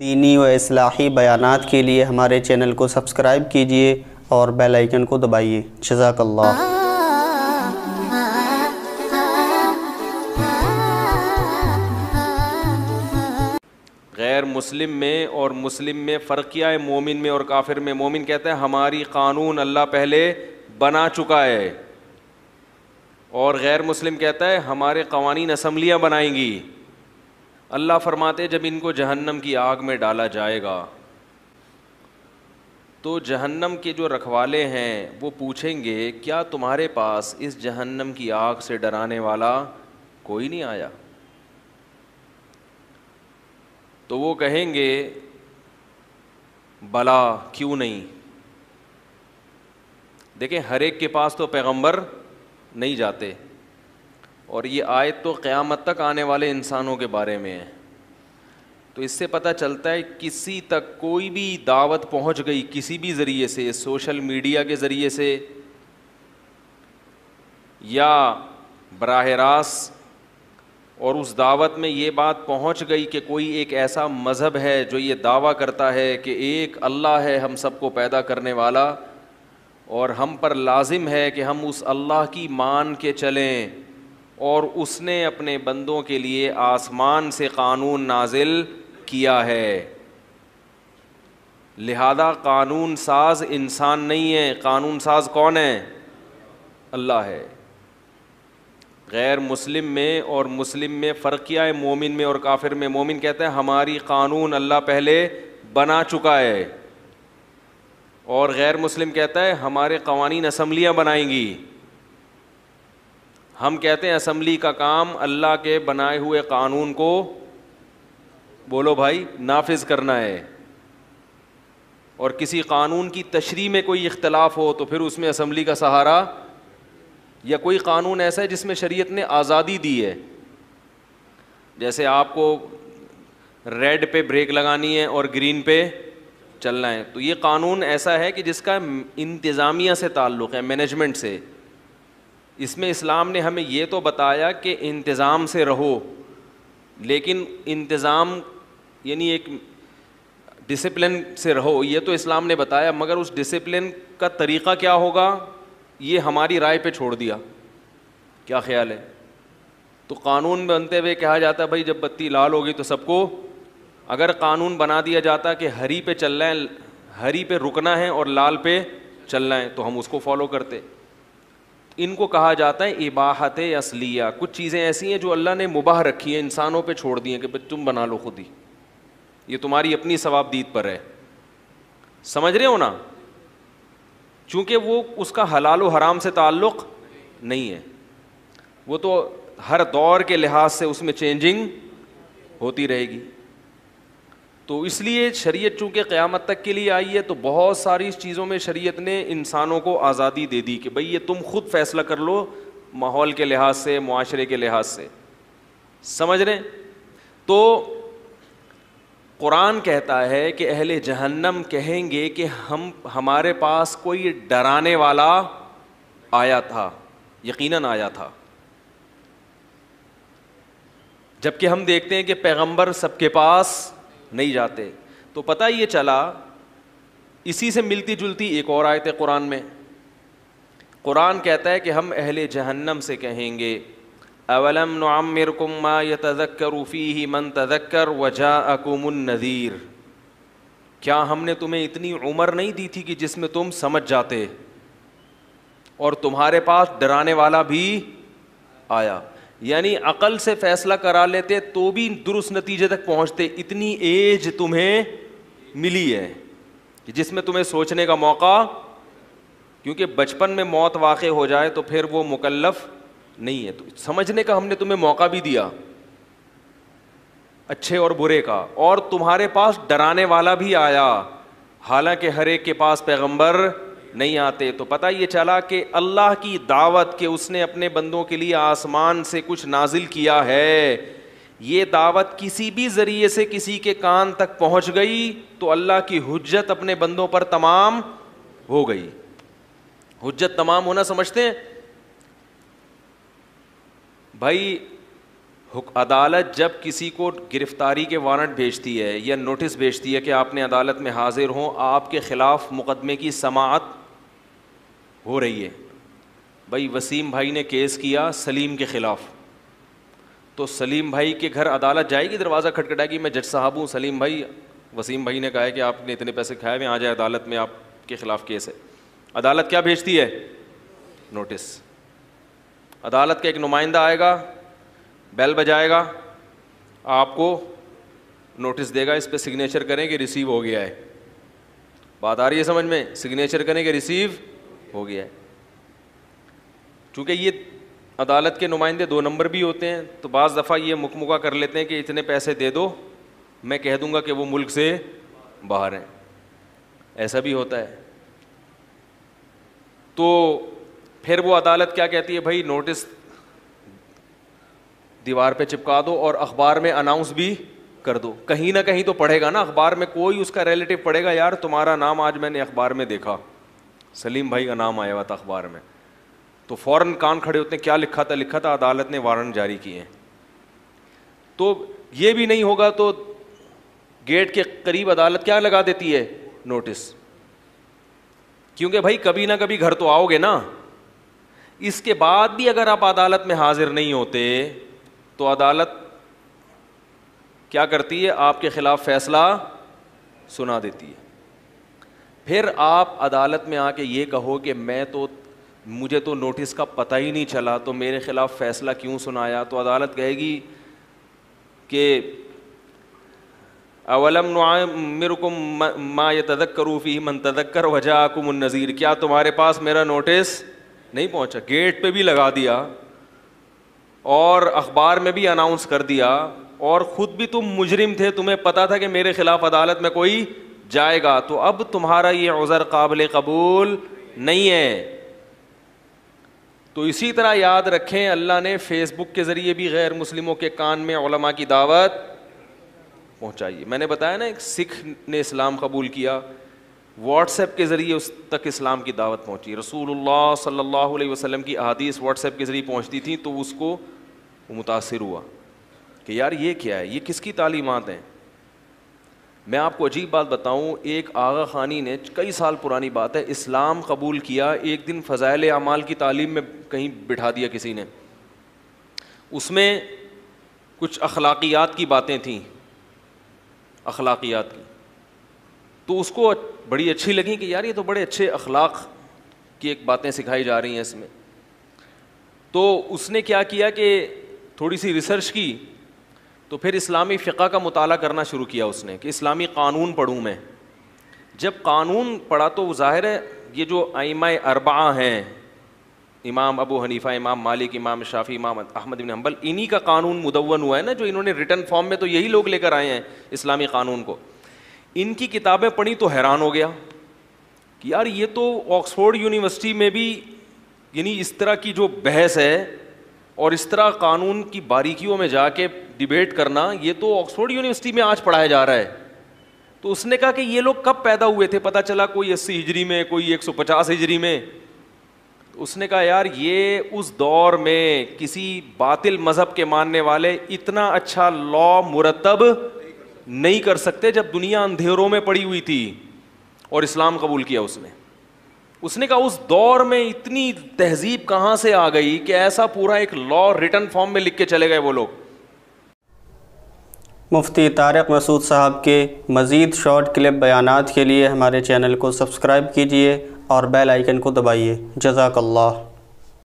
دینی و اصلاحی بیانات کے لیے ہمارے چینل کو سبسکرائب کیجیے اور بیل آئیکن کو دبائیے۔ جزاک اللہ۔ غیر مسلم میں اور مسلم میں فرق کیا ہے؟ مومن میں اور کافر میں۔ مومن کہتا ہے ہماری قانون اللہ پہلے بنا چکا ہے، اور غیر مسلم کہتا ہے ہمارے قوانین اسمبلیاں بنائیں گی۔ اللہ فرماتے جب ان کو جہنم کی آگ میں ڈالا جائے گا تو جہنم کے جو رکھوالے ہیں وہ پوچھیں گے کیا تمہارے پاس اس جہنم کی آگ سے ڈرانے والا کوئی نہیں آیا؟ تو وہ کہیں گے بلا، کیوں نہیں۔ دیکھیں ہر ایک کے پاس تو پیغمبر نہیں جاتے، اور یہ آیت تو قیامت تک آنے والے انسانوں کے بارے میں ہے۔ تو اس سے پتہ چلتا ہے کسی تک کوئی بھی دعوت پہنچ گئی کسی بھی ذریعے سے، سوشل میڈیا کے ذریعے سے یا براہ راست، اور اس دعوت میں یہ بات پہنچ گئی کہ کوئی ایک ایسا مذہب ہے جو یہ دعویٰ کرتا ہے کہ ایک اللہ ہے ہم سب کو پیدا کرنے والا، اور ہم پر لازم ہے کہ ہم اس اللہ کی مان کے چلیں، اور اس نے اپنے بندوں کے لیے آسمان سے قانون نازل کیا ہے، لہذا قانون ساز انسان نہیں ہے، قانون ساز کون ہے؟ اللہ ہے۔ غیر مسلم میں اور مسلم میں فرق کیا ہے؟ مومن میں اور کافر میں۔ مومن کہتا ہے ہماری قانون اللہ پہلے بنا چکا ہے، اور غیر مسلم کہتا ہے ہمارے قوانین اسمبلیاں بنائیں گی۔ ہم کہتے ہیں اسمبلی کا کام اللہ کے بنائے ہوئے قانون کو، بولو بھائی، نافذ کرنا ہے، اور کسی قانون کی تشریح میں کوئی اختلاف ہو تو پھر اس میں اسمبلی کا سہارا، یا کوئی قانون ایسا ہے جس میں شریعت نے آزادی دی ہے، جیسے آپ کو ریڈ پہ بریک لگانی ہے اور گرین پہ چلنا ہے، تو یہ قانون ایسا ہے کہ جس کا انتظامیہ سے تعلق ہے، مینجمنٹ سے۔ اس میں اسلام نے ہمیں یہ تو بتایا کہ انتظام سے رہو، لیکن انتظام یعنی ایک ڈسپلن سے رہو، یہ تو اسلام نے بتایا، مگر اس ڈسپلن کا طریقہ کیا ہوگا یہ ہماری رائے پہ چھوڑ دیا۔ کیا خیال ہے؟ تو قانون بنتے ہوئے کہا جاتا ہے بھائی جب بتی لال ہوگی تو سب کو، اگر قانون بنا دیا جاتا کہ ہری پہ چلنا ہے، ہری پہ رکنا ہے اور لال پہ چلنا ہے، تو ہم اس کو فالو کرتے۔ ان کو کہا جاتا ہے اباحت اصلیہ، کچھ چیزیں ایسی ہیں جو اللہ نے مباح رکھی ہیں، انسانوں پہ چھوڑ دی ہیں کہ تم بنا لو خود ہی، یہ تمہاری اپنی ثوابدید پر ہے۔ سمجھ رہے ہو نا؟ چونکہ وہ اس کا حلال و حرام سے تعلق نہیں ہے، وہ تو ہر دور کے لحاظ سے اس میں چینجنگ ہوتی رہے گی۔ تو اس لیے شریعت چونکہ قیامت تک کے لیے آئی ہے تو بہت ساری چیزوں میں شریعت نے انسانوں کو آزادی دے دی کہ بھئی یہ تم خود فیصلہ کر لو، ماحول کے لحاظ سے، معاشرے کے لحاظ سے۔ سمجھ رہے ہیں؟ تو قرآن کہتا ہے کہ اہل جہنم کہیں گے کہ ہمارے پاس کوئی ڈرانے والا آیا تھا، یقیناً آیا تھا، جبکہ ہم دیکھتے ہیں کہ پیغمبر سب کے پاس نہیں جاتے۔ تو پتہ یہ چلا، اسی سے ملتی جلتی ایک اور آیت ہے قرآن میں۔ قرآن کہتا ہے کہ ہم اہل جہنم سے کہیں گے اولم نعمرکم ما یتذکر فیہ من تذکر وجاءکم النذیر، کیا ہم نے تمہیں اتنی عمر نہیں دی تھی کہ جس میں تم سمجھ جاتے اور تمہارے پاس ڈرانے والا بھی آیا؟ یعنی عقل سے فیصلہ کرا لیتے تو بھی درست نتیجے تک پہنچتے، اتنی ایج تمہیں ملی ہے جس میں تمہیں سوچنے کا موقع، کیونکہ بچپن میں موت واقع ہو جائے تو پھر وہ مکلف نہیں ہے، تو سمجھنے کا ہم نے تمہیں موقع بھی دیا، اچھے اور برے کا، اور تمہارے پاس ڈرانے والا بھی آیا، حالانکہ ہر ایک کے پاس پیغمبر نہیں آتے۔ تو پتہ یہ چلا کہ اللہ کی دعوت کہ اس نے اپنے بندوں کے لیے آسمان سے کچھ نازل کیا ہے، یہ دعوت کسی بھی ذریعے سے کسی کے کان تک پہنچ گئی تو اللہ کی حجت اپنے بندوں پر تمام ہو گئی۔ حجت تمام ہونا سمجھتے ہیں بھائی؟ عدالت جب کسی کو گرفتاری کے وارنٹ بھیجتی ہے یا نوٹس بھیجتی ہے کہ آپ نے عدالت میں حاضر ہوں, آپ کے خلاف مقدمے کی سماعت ہو رہی ہے. بھائی وسیم بھائی نے کیس کیا سلیم کے خلاف, تو سلیم بھائی کے گھر عدالت جائے گی, دروازہ کھٹکھٹائے گی, میں جج صاحب ہوں, سلیم بھائی, وسیم بھائی نے کہا ہے کہ آپ نے اتنے پیسے کھائے ہوئے, آ جائے عدالت میں, آپ کے خلاف کیس ہے. عدالت کیا بھیجتی ہے؟ نوٹس. عدالت کا ایک نمائندہ آئے گا, بیل بجائے گا, آپ کو نوٹس دے گا, اس پہ سگنیچر کریں کہ ریسیو ہو گیا ہے. بات آ رہی ہے سمجھ میں؟ سگنیچر کریں کہ ریسیو ہو گیا ہے. چونکہ یہ عدالت کے نمائندے 2 نمبر بھی ہوتے ہیں, تو بعض دفعہ یہ مکمکہ کر لیتے ہیں کہ اتنے پیسے دے دو, میں کہہ دوں گا کہ وہ ملک سے باہر ہیں. ایسا بھی ہوتا ہے. تو پھر وہ عدالت کیا کہتی ہے؟ بھائی نوٹس دیوار پہ چپکا دو اور اخبار میں اناؤنس بھی کر دو, کہیں نہ کہیں تو پڑھے گا نا اخبار میں, کوئی اس کا ریلیٹو پڑھے گا, یار تمہارا نام آج میں نے اخبار میں دیکھا, سلیم بھائی کا نام آیا ہوا تھا اخبار میں, تو فوراً کان کھڑے ہوتے ہیں, کیا لکھا تھا؟ لکھا تھا عدالت نے وارنٹ جاری کیے ہیں. تو یہ بھی نہیں ہوگا تو گیٹ کے قریب عدالت کیا لگا دیتی ہے؟ نوٹس. کیونکہ بھائی کبھی نہ کبھی گھر تو آؤ گے نا. اس کے بعد بھی اگر آپ عدالت میں حاضر نہیں ہوتے تو عدالت کیا کرتی ہے؟ آپ کے خلاف فیصلہ سنا دیتی ہے. پھر آپ عدالت میں آ کے یہ کہو کہ مجھے تو نوٹس کا پتہ ہی نہیں چلا, تو میرے خلاف فیصلہ کیوں سنایا؟ تو عدالت کہے گی کہ اولم نعمرکم ما یتذکر فیہ من تذکر وجاءکم النذیر, کیا تمہارے پاس میرا نوٹس نہیں پہنچا؟ گیٹ پہ بھی لگا دیا اور اخبار میں بھی اناؤنس کر دیا, اور خود بھی تم مجرم تھے, تمہیں پتا تھا کہ میرے خلاف عدالت میں کوئی جائے گا, تو اب تمہارا یہ عذر قابل قبول نہیں ہے. تو اسی طرح یاد رکھیں, اللہ نے فیس بک کے ذریعے بھی غیر مسلموں کے کان میں علماء کی دعوت پہنچائی. میں نے بتایا نا, ایک سکھ نے اسلام قبول کیا, واٹس ایپ کے ذریعے اس تک اسلام کی دعوت پہنچی. رسول اللہ صلی اللہ علیہ وسلم کی احادیث واٹس ایپ کے ذریعے پہنچتی تھیں, تو اس کو متاثر ہوا کہ یار یہ کیا ہے, یہ کس کی تعلیمات ہیں. میں آپ کو عجیب بات بتاؤں, ایک آغا خانی نے, کئی سال پرانی بات ہے, اسلام قبول کیا, ایک دن فضائل اعمال کی تعلیم میں کہیں بٹھا دیا کسی نے, اس میں کچھ اخلاقیات کی باتیں تھیں, اخلاقیات کی, تو اس کو بڑی اچھی لگیں کہ یار یہ تو بڑے اچھے اخلاق کی ایک باتیں سکھائی جا رہی ہیں اس میں. تو اس نے کیا کیا کہ تھوڑی سی ریسرچ کی, تو پھر اسلامی فقہ کا مطالعہ کرنا شروع کیا اس نے کہ اسلامی قانون پڑھوں میں. جب قانون پڑھا تو ظاہر ہے یہ جو ائمہ اربعہ ہیں, امام ابو حنیفہ, امام مالک, امام شافعی, امام احمد بن حنبل, انہی کا قانون مدون ہوا ہے نا, جو انہوں نے ریٹن فارم میں, تو یہی لوگ لے کر آئے ہیں اسلامی قانون کو. ان کی کتابیں پڑھی تو حیران ہو گیا کہ یار یہ تو آکسفورڈ یونیورسٹی میں بھی, یعنی اس طرح کی جو بحث ہے اور اس طرح قانون کی باریکیوں میں جا کے ڈیبیٹ کرنا, یہ تو آکسفورڈ یونیورسٹی میں آج پڑھایا جا رہا ہے. تو اس نے کہا کہ یہ لوگ کب پیدا ہوئے تھے؟ پتہ چلا کوئی 80 ہجری میں, کوئی 150 ہجری میں. اس نے کہا یار یہ اس دور میں کسی باطل مذہب کے ماننے والے اتنا اچھا لا مرتب نہیں کر سکتے جب دنیا اندھیروں میں پڑی ہوئی تھی اور اسلام قبول کیا اس نے. اس نے کہا اس دور میں اتنی تہذیب کہاں سے آ گئی کہ ایسا پورا ایک لا ریٹن فارم میں لکھ کے چلے گئے وہ لوگ. مفتی طارق مسعود صاحب کے مزید شارٹ کلپ بیانات کے لیے ہمارے چینل کو سبسکرائب کیجیے اور بیل آئیکن کو دبائیے. جزاک اللہ.